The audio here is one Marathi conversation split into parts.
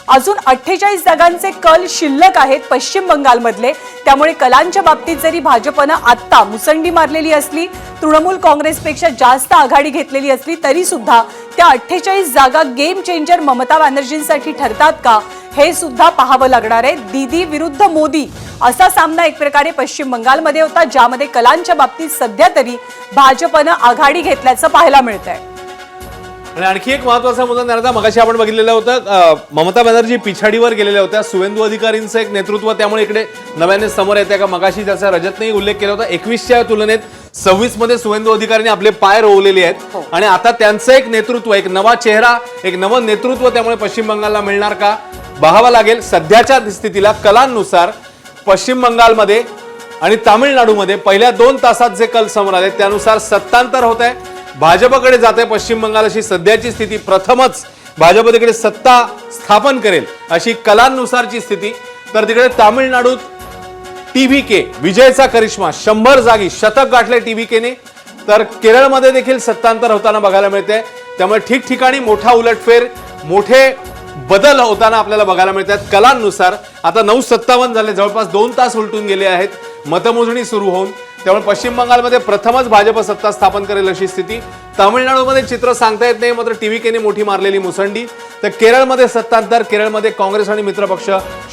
अजून 48 जागांचे कल शिल्लक आहेत पश्चिम बंगालमधले। त्यामुळे कलांच्या बाबतीत जरी भाजपने आता मुसंडी मारलेली असली, तृणमूल काँग्रेसपेक्षा जास्त आघाडी घेतलेली असली तरी सुद्धा त्या 48 जागा गेम चेंजर ममता बॅनर्जींसाठी ठरतात का हे सुद्धा पाहावं लागणार आहे। दीदी विरुद्ध मोदी असा सामना एक प्रकारे पश्चिम बंगालमध्ये होता, ज्यामध्ये कलांच्या बाबतीत सध्या तरी भाजपने आघाडी घेतल्याचं पाहायला मिळतंय। आणि आणखी एक महत्त्वाचा मुद्दा निर्णय मगाशी आपण बघितलेलं होतं, ममता बॅनर्जी पिछाडीवर गेलेल्या होत्या, सुवेंदू अधिकारींचं एक नेतृत्व त्यामुळे इकडे नव्याने समोर येते का। मगाशी त्याचा रजतनेही उल्लेख केला होता, 21च्या तुलनेत 26 मध्ये सुवेंदू अधिकारींनी आपले पाय रोवलेले आहेत आणि आता त्यांचं एक नेतृत्व, एक नवा चेहरा, एक नवं नेतृत्व त्यामुळे पश्चिम बंगालला मिळणार का पाहावं लागेल। सध्याच्या स्थितीला कलांनुसार पश्चिम बंगालमध्ये आणि तामिळनाडूमध्ये पहिल्या 2 तासात जे कल समोर आले त्यानुसार सत्तांतर होत आहे, भाजपकडे जात आहे पश्चिम बंगाल अशी सध्याची स्थिती। प्रथमच भाजप तिकडे सत्ता स्थापन करेल अशी कलांनुसारची स्थिती। तर तिकडे तामिळनाडूत टीव्हीके विजयचा करिश्मा, 100 जागी शतक गाठले टीव्हीकेने। तर केरळमध्ये देखील सत्तांतर होताना बघायला मिळते, त्यामुळे ठिकठिकाणी मोठा उलटफेर, मोठे बदल होताना आपल्याला बघायला मिळतात कलांनुसार। आता 9:57 झाले, जवळपास 2 तास उलटून गेले आहेत मतमोजणी सुरू होऊन, त्यामुळे पश्चिम बंगालमध्ये प्रथमच भाजप सत्ता स्थापन करेल अशी स्थिती। तामिळनाडूमध्ये चित्र सांगता येत नाही, मात्र टीव्हीकेने मोठी मारलेली मुसंडी। तर केरळमध्ये सत्तांतर, केरळमध्ये काँग्रेस आणि मित्रपक्ष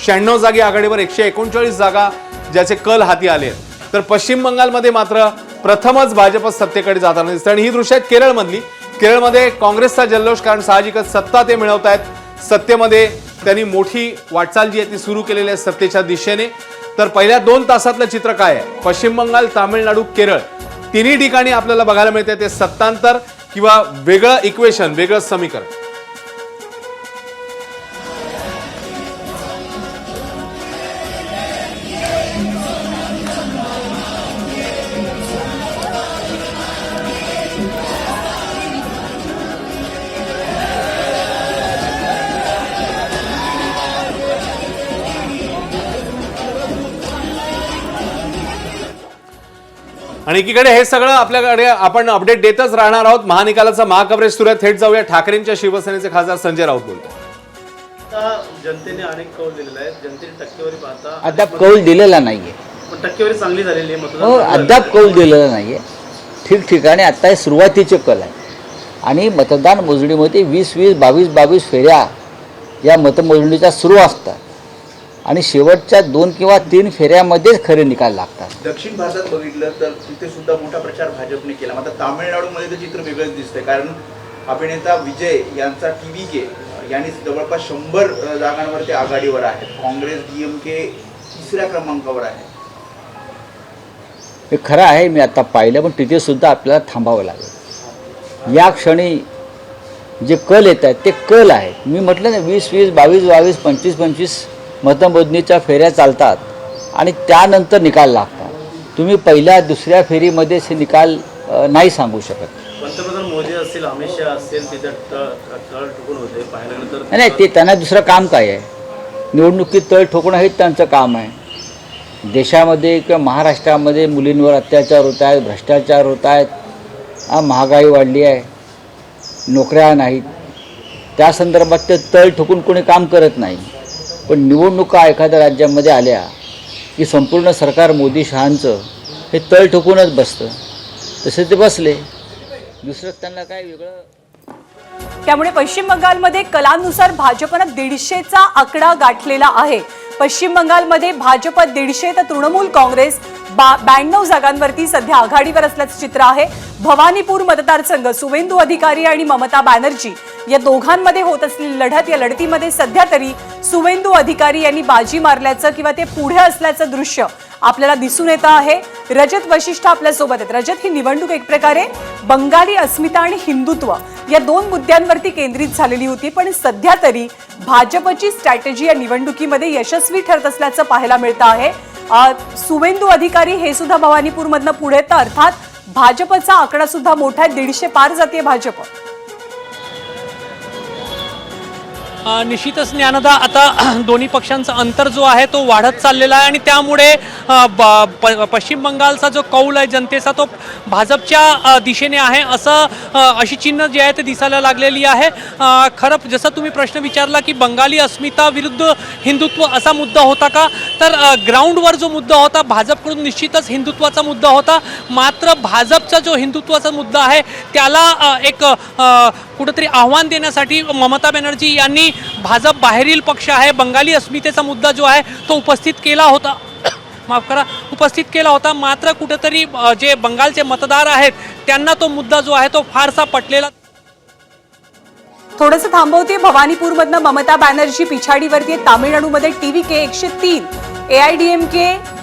96 जागी आघाडीवर, 139 जागा ज्याचे कल हाती आले आहेत। तर पश्चिम बंगालमध्ये मात्र प्रथमच भाजप सत्तेकडे जाताना दिसतं आणि ही दृश्य आहेत केरळमधली। केरळमध्ये काँग्रेसचा जल्लोष, कारण साहजिकच सत्ता ते मिळवत आहेत, सत्तेमध्ये त्यांनी मोठी वाटचाल जी आहे ती सुरू केलेली आहे सत्तेच्या दिशेने। तर पहिल्या 2 तासातलं चित्र काय आहे, पश्चिम बंगाल, तामिळनाडू, केरळ तिन्ही ठिकाणी आपल्याला बघायला मिळते ते सत्तांतर किंवा वेगळं इक्वेशन, वेगळं समीकरण। आणि एकीकडे हे सगळं आपल्याकडे आपण अपडेट देतच राहणार आहोत। महानिकालाचा महाकवरेज सुरू आहे, थेट जाऊया ठाकरेंच्या शिवसेनेचे खासदार संजय राऊत बोलतात। जनतेने अनेक कौल दिलेला आहे, जनतेने टक्केवारी पाहता अद्याप कौल दिलेला नाहीये, पण टक्केवारी चांगली झालेली आहे मतदान। हो, अद्याप कौल दिलेला नाहीये, ठिकठिकाणी आता सुरुवातीचे कल आहे आणि मतदान मोजणीमध्ये 20-20, 22-22 फेऱ्या या मतमोजणीच्या सुरू असतात आणि शेवटच्या 2 किंवा 3 फेऱ्यामध्येच खरे निकाल लागतात। दक्षिण भारतात बघितलं तर तिथे सुद्धा मोठा प्रचार भाजपने केला, मात्र तामिळनाडूमध्ये तर चित्र वेगळंच दिसतंय, कारण अभिनेता विजय यांचा टीव्हीके यांनी जवळपास 100 जागांवर ते आघाडीवर आहेत, काँग्रेस डीएमके 3ऱ्या क्रमांकावर आहे। हे खरं आहे, मी आता पाहिलं, पण तिथे सुद्धा आपल्याला थांबावं लागेल। या क्षणी जे कल येत आहेत ते कल आहेत, मी म्हटलं ना 20-20, 22-22, 25-25 मतमोजणीच्या फेऱ्या चालतात आणि त्यानंतर निकाल लागतात। तुम्ही पहिल्या 2ऱ्या फेरीमध्ये हे निकाल नाही सांगू शकत। पंतप्रधान मोदी असतील, अमित शहा असतील, तिथे तळ ठोकून होते पाहायला गेलं तर नाही, ते त्यांना दुसरं काम काय आहे, निवडणुकीत तळ ठोकणं हेच त्यांचं काम आहे। देशामध्ये किंवा महाराष्ट्रामध्ये मुलींवर अत्याचार होत आहेत, भ्रष्टाचार होत आहेत, महागाई वाढली आहे, नोकऱ्या नाहीत, त्या संदर्भात ते तळ ठोकून कोणी काम करत नाही। पण निवडणुका एखाद्या राज्यामध्ये आल्या की संपूर्ण सरकार मोदी शहांचं हे तळ ठोकूनच बसतं, तसे ते बसले, दुसरं त्यांना काय वेगळं। त्यामुळे पश्चिम बंगालमध्ये कलांनुसार भाजपनं 150चा आकडा गाठलेला आहे। पश्चिम बंगालमध्ये भाजप 150 तर तृणमूल काँग्रेस 92 जागांवरती सध्या आघाडीवर असल्याचं चित्र आहे। भवानीपूर मतदारसंघ, सुवेंदू अधिकारी आणि ममता बॅनर्जी या दोघांमध्ये होत असलेली लढत, या लढतीमध्ये सध्या तरी सुवेंदू अधिकारी यांनी बाजी मारल्याचं किंवा ते पुढे असल्याचं दृश्य आपल्याला दिसून येतं आहे। रजत वशिष्ठ आपल्यासोबत आहेत। रजत, ही निवडणूक एक प्रकारे बंगाली अस्मिता आणि हिंदुत्व या 2 मुद्द्यांवरती केंद्रित झालेली होती, पण सध्या तरी भाजपची स्ट्रॅटेजी या निवडणुकीमध्ये यशस्वी ठरत असल्याचं पाहायला मिळतं आहे। सुवेंदू अधिकारी हे सुद्धा भवानीपूरमधनं पुढे, तर अर्थात भाजपचा आकडा सुद्धा मोठा आहे, 150 पार जाते भाजप। निश्चितच ज्ञानदा आता दोन्ही पक्षांचा अंतर जो आहे तो वाढत चाललेला आहे आणि त्यामुळे पश्चिम बंगालचा जो कौल आहे जनतेचा तो भाजपच्या दिशेने आहे असं अशी चिन्ह जी आहे ते दिसायला लागलेली आहे. खरं जसं तुम्ही प्रश्न विचारला की बंगाली अस्मिता विरुद्ध हिंदुत्व असा मुद्दा होता का, तर ग्राउंडवर जो मुद्दा होता भाजपकडून निश्चितच हिंदुत्वाचा मुद्दा होता. मात्र भाजपचा जो हिंदुत्वाचा मुद्दा आहे त्याला एक कुठेतरी आव्हान देण्यासाठी ममता बॅनर्जी यांनी भाजप बाहेरील पक्ष आहे बंगाली अस्मितेचा मुद्दा जो आहे तो उपस्थित केला होता. मात्र कुठेतरी जे बंगालचे मतदार आहेत त्यांना तो मुद्दा जो आहे तो फारसा पटलेला. थोडंसं थांबवते. भवानीपूरमधनं ममता बॅनर्जी पिछाडीवरती आहे. तामिळनाडूमध्ये TVK 103, AIDMK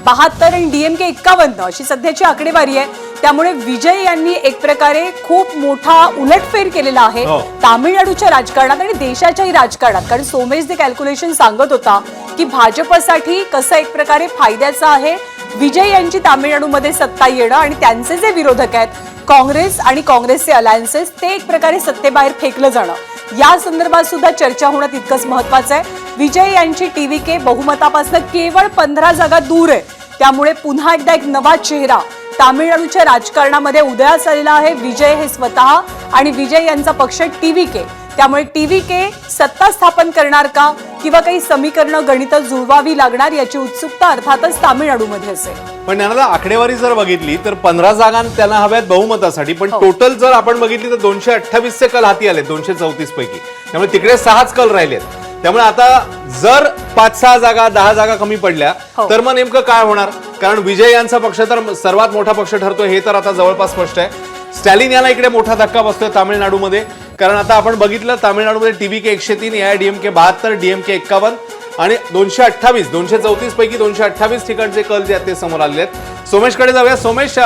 72 आणि DMK 51 अशी सध्याची आकडेवारी आहे. त्यामुळे विजय यांनी एक प्रकारे खूप मोठा उलटफेर केलेला आहे तामिळनाडूच्या राजकारणात आणि देशाच्याही राजकारणात. कारण सोमेश जे कॅल्क्युलेशन सांगत होता की भाजपसाठी कसं एक प्रकारे फायद्याचं आहे विजय यांची तामिळनाडूमध्ये सत्ता येणं आणि त्यांचे जे विरोधक आहेत काँग्रेस आणि काँग्रेसचे अलायन्सेस ते एक प्रकारे सत्तेबाहेर फेकलं जाणं या संदर्भात सुद्धा चर्चा होणं तितकंच महत्वाचं आहे. विजय यांची TVK बहुमतापासून केवळ 15 जागा दूर आहे. त्यामुळे पुन्हा एकदा एक नवा चेहरा तामिळनाडूच्या राजकारणामध्ये उदयास आलेला आहे. विजय हे स्वतः आणि विजय यांचा पक्ष TVK. त्यामुळे TVK सत्ता स्थापन करणार का किंवा काही समीकरणं गणित जुळवावी लागणार याची उत्सुकता अर्थातच तामिळनाडूमध्ये असेल. पण ज्ञानदा आकडेवारी जर बघितली तर 15 जागा त्यांना हव्यात बहुमतासाठी, पण टोटल जर आपण बघितली तर 228 कल हाती आले 234 पैकी. त्यामुळे तिकडे 6च कल राहिलेत. त्यामुळे आता जर 5-6 जागा 10 जागा कमी पडल्या तर मग नेमकं काय होणार, कारण विजय यांचा पक्ष तर सर्वात मोठा पक्ष ठरतो हे तर आता जवळपास स्पष्ट आहे. स्टॅलिन यांना इकडे मोठा धक्का बसतोय तामिळनाडूमध्ये, कारण आता आपण बघितलं तामिळनाडूमध्ये TVK 103, AIDMK 72, DMK 51 आणि 234 पैकी 228 ठिकाणचे कल जे आहेत ते समोर आलेले आहेत. सोमेशकडे जाऊया. सोमेश,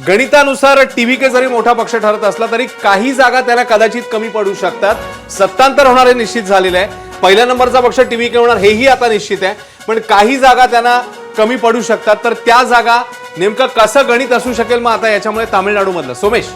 गणितानुसार TVK जरी मोठा पक्ष ठरत असला तरी काही जागा त्याला कदाचित कमी पडू शकतात. सत्तांतर होणार हे निश्चित झालेलं आहे. पहिल्या नंबरचा पक्ष TVK होणार हेही आता निश्चित आहे, पण काही जागा त्यांना कमी पडू शकतात. तर त्या जागा नेमकं कसं गणित असू शकेल मग आता याच्यामुळे तामिळनाडूमधलं? सोमेश,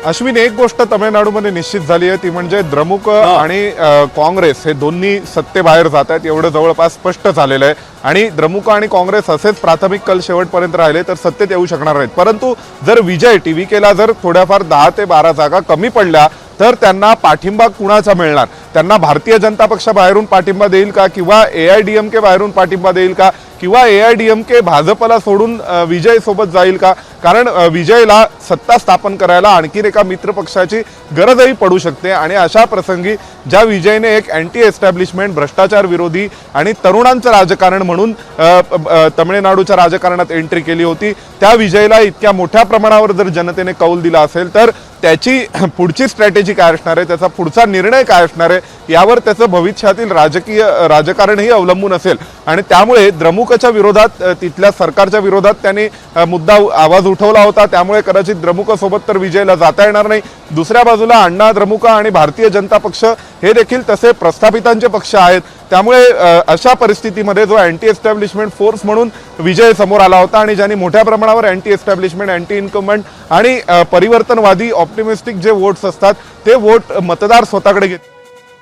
अश्विन, एक गोष्ट तमिळनाडूमध्ये निश्चित झाली आहे ती म्हणजे द्रमुक आणि काँग्रेस हे दोन्ही सत्तेबाहेर जात आहेत एवढं जवळपास स्पष्ट झालेलं आहे. आणि द्रमुक आणि काँग्रेस असेच प्राथमिक कल शेवटपर्यंत राहिले तर सत्तेत येऊ शकणार नाहीत. परंतु जर विजय TVKला जर थोड्याफार 10 ते 12 जागा कमी पडल्या तर त्यांना पाठिंबा कुणाचा मिळणार? त्यांना भारतीय जनता पक्ष बाहेरून पाठिंबा देईल का, किंवा AIDMK बाहेरून पाठिंबा देईल का, किंवा AIDMK भाजपला सोडून विजय सोबत जाईल का? कारण विजयला सत्ता स्थापन करायला आणखीन एका मित्र पक्षाची गरजही पडू शकते. आणि अशा प्रसंगी ज्या विजयने एक अँटी एस्टॅब्लिशमेंट, भ्रष्टाचार विरोधी आणि तरुणांचं राजकारण म्हणून तमिळनाडूच्या राजकारणात एंट्री केली होती, त्या विजयला इतक्या मोठ्या प्रमाणावर जर जनतेने कौल दिला असेल तर त्याची पुढची स्ट्रॅटेजी काय असणार आहे, त्याचा पुढचा निर्णय काय असणार आहे यावर त्याचं भविष्यातील राजकारणही अवलंबून असेल. आणि त्यामुळे द्रमुकच्या विरोधात, तिथल्या सरकारच्या विरोधात त्यांनी मुद्दा आवाज उठवला होता. त्यामुळे कदाचित द्रमुकसोबत तर विजयला जाता येणार नाही. दुसऱ्या बाजूला अण्णा द्रमुक आणि भारतीय जनता पक्ष हे देखील तसे प्रस्थापितांचे पक्ष आहेत. त्यामुळे अशा परिस्थितीमध्ये जो अँटी एस्टॅब्लिशमेंट फोर्स म्हणून विजय समोर आला होता आणि ज्यांनी मोठ्या प्रमाणावर अँटी एस्टॅब्लिशमेंट, अँटी इन्कम्बंट आणि परिवर्तनवादी ऑप्टिमिस्टिक जे वोट्स असतात ते वोट मतदार स्वतःकडे घेत